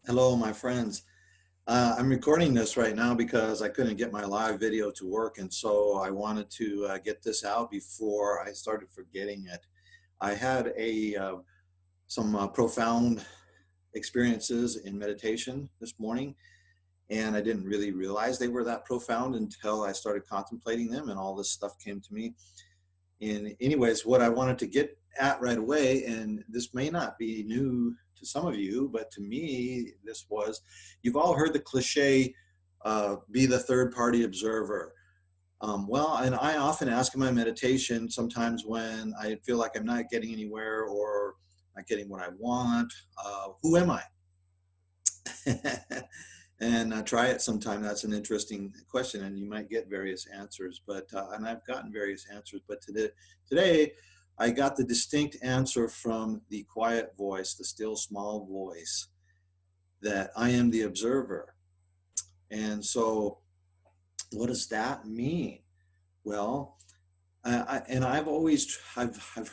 Hello, my friends. I'm recording this right now because I couldn't get my live video to work, and so I wanted to get this out before I started forgetting it. I had some profound experiences in meditation this morning, and I didn't really realize they were that profound until I started contemplating them, and all this stuff came to me. And anyways, what I wanted to get at right away, and this may not be new to some of you, but to me, this was, you've all heard the cliche, be the third party observer. Well, and I often ask in my meditation, sometimes when I feel like I'm not getting anywhere or not getting what I want, who am I? And try it sometime. That's an interesting question, and you might get various answers. But and I've gotten various answers. But today, I got the distinct answer from the quiet voice, the still small voice, that I am the observer. And so, what does that mean? Well, and I've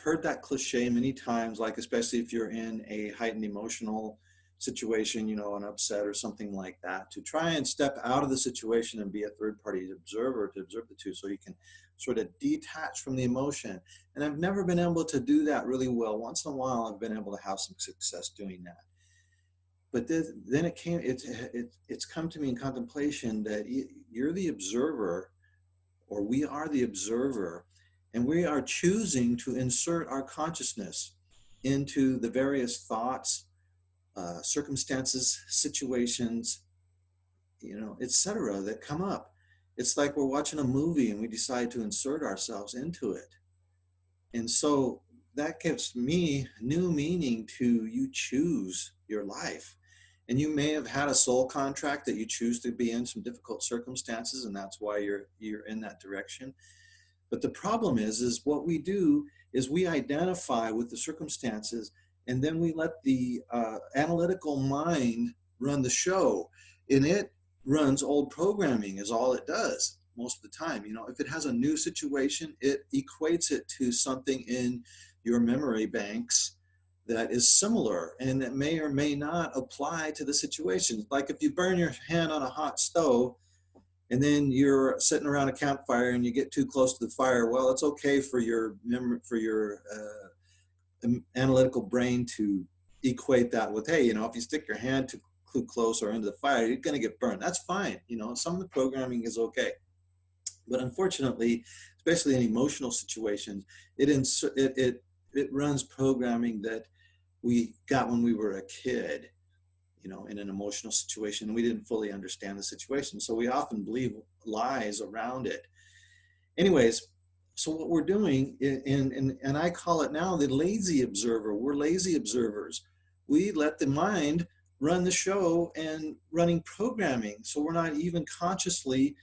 heard that cliche many times, like especially if you're in a heightened emotional situation, an upset or something like that, to try and step out of the situation and be a third party observer, to observe the two, so you can sort of detach from the emotion. And I've never been able to do that really well. Once in a while, I've been able to have some success doing that. But then it's come to me in contemplation that you're the observer, or we are the observer, and we are choosing to insert our consciousness into the various thoughts, circumstances, situations, etc., that come up. It's like we're watching a movie and we decide to insert ourselves into it. And so that gives me new meaning to, you choose your life. And you may have had a soul contract that you choose to be in some difficult circumstances, and that's why you're in that direction. But the problem is what we do is we identify with the circumstances, and then we let the analytical mind run the show. And it runs old programming, is all it does most of the time. If it has a new situation, it equates it to something in your memory banks that is similar and that may or may not apply to the situation. Like if you burn your hand on a hot stove, and then you're sitting around a campfire and you get too close to the fire, well, it's okay for your analytical brain to equate that with, hey, if you stick your hand too close or into the fire, you're going to get burned. That's fine. Some of the programming is okay. But unfortunately, especially in emotional situations, it runs programming that we got when we were a kid, in an emotional situation, and we didn't fully understand the situation. So we often believe lies around it. Anyways, so what we're doing, and I call it now the lazy observer. We're lazy observers. We let the mind run the show and running programming. So we're not even consciously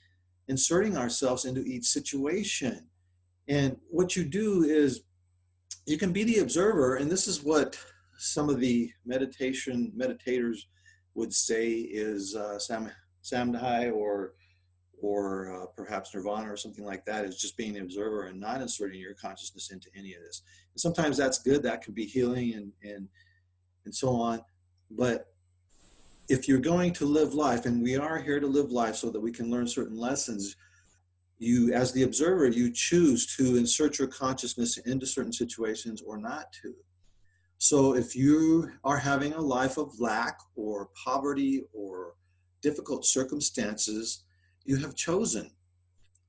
inserting ourselves into each situation. And what you do is you can be the observer, and this is what some of the meditators would say is Samdhai or perhaps Nirvana or something like that, is just being the observer and not inserting your consciousness into any of this. And sometimes that's good. That can be healing and so on. But if you're going to live life, and we are here to live life so that we can learn certain lessons, you, as the observer, you choose to insert your consciousness into certain situations or not to. So if you are having a life of lack or poverty or difficult circumstances, you have chosen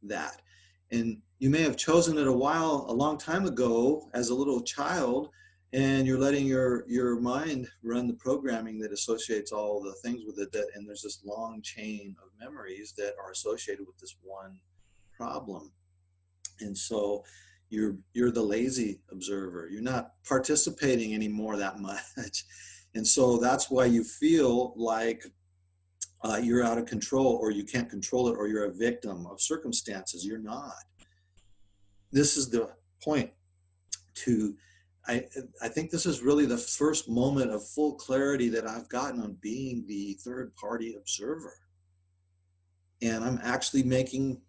that. And you may have chosen it a long time ago as a little child, and you're letting your mind run the programming that associates all the things with it. And there's this long chain of memories that are associated with this one problem. And so you're the lazy observer. You're not participating anymore that much. And so that's why you feel like you're out of control, or you can't control it, or you're a victim of circumstances. You're not. This is the point I think this is really the first moment of full clarity that I've gotten on being the third party observer. And I'm actually making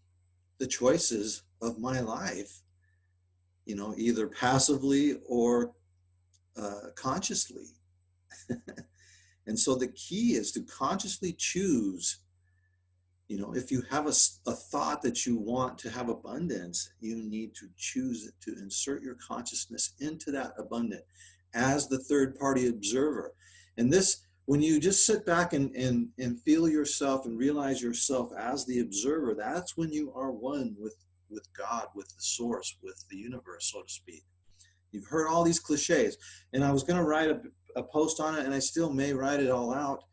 the choices of my life, either passively or consciously. And so the key is to consciously choose. You know, if you have a thought that you want to have abundance, you need to choose to insert your consciousness into that abundance as the third party observer. And this, when you just sit back and feel yourself and realize yourself as the observer, that's when you are one with God, with the source, with the universe, so to speak. You've heard all these cliches, and I was going to write a post on it, and I still may write it all out,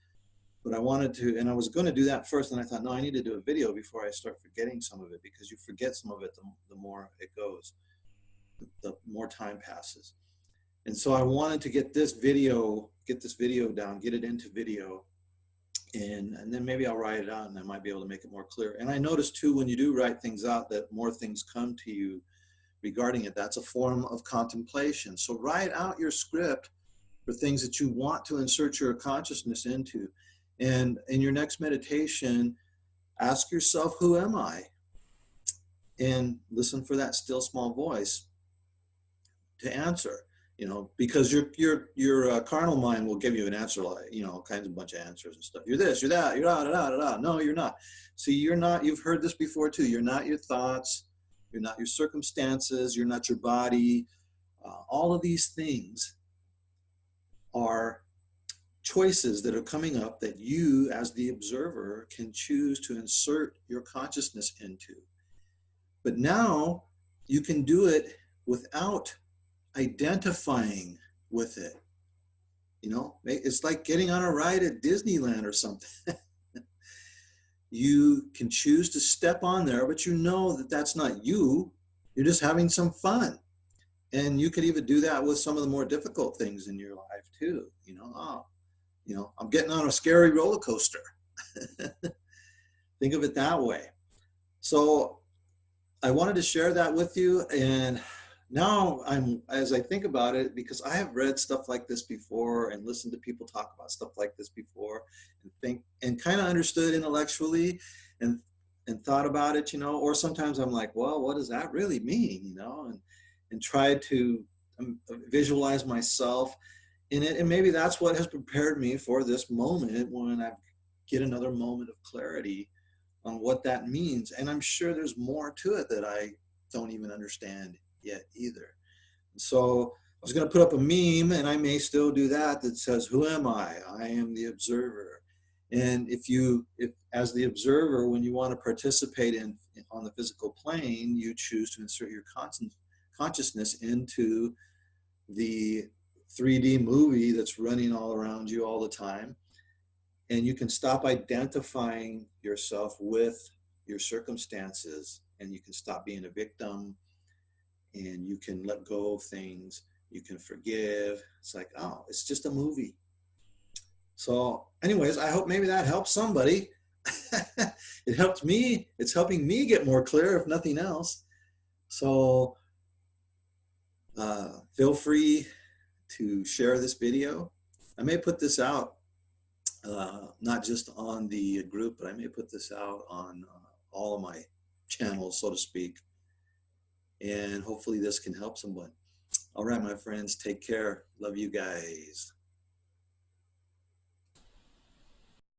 but I wanted to, and I was going to do that first, and I thought, no, I need to do a video before I start forgetting some of it, because you forget some of it the more it goes, the more time passes. And so I wanted to get this video down, get it into video, and then maybe I'll write it out and I might be able to make it more clear. And I noticed too, when you do write things out, that more things come to you regarding it. That's a form of contemplation. So write out your script for things that you want to insert your consciousness into. And in your next meditation, ask yourself, who am I? And listen for that still small voice to answer. You know, because your carnal mind will give you an answer, like, you know, all kinds of bunch of answers and stuff. You're this, you're that, you're da da da da. No, you're not. See, you're not. You've heard this before too. You're not your thoughts. You're not your circumstances. You're not your body. All of these things are choices that are coming up that you, as the observer, can choose to insert your consciousness into. But now you can do it without identifying with it. You know, it's like getting on a ride at Disneyland or something. You can choose to step on there, but you know that that's not you. You're just having some fun. And you could even do that with some of the more difficult things in your life too. You know, I'm getting on a scary roller coaster. Think of it that way. So I wanted to share that with you. And now as I think about it, because I have read stuff like this before and listened to people talk about stuff like this before, and think and kind of understood intellectually and thought about it, you know, or sometimes I'm like, well, what does that really mean? You know, and try to visualize myself in it. And maybe that's what has prepared me for this moment when I get another moment of clarity on what that means. And I'm sure there's more to it that I don't even understand yet either. So I was going to put up a meme, and I may still do that says, who am I? I am the observer. And if as the observer, when you want to participate on the physical plane, you choose to insert your consciousness into the 3D movie that's running all around you all the time. And you can stop identifying yourself with your circumstances, and you can stop being a victim, and you can let go of things. You can forgive. It's like, oh, it's just a movie. So anyways, I hope maybe that helps somebody. It helped me. It's helping me get more clear, if nothing else. So feel free to share this video. I may put this out, not just on the group, but I may put this out on all of my channels, so to speak. And hopefully this can help someone. All right, my friends, take care. Love you guys.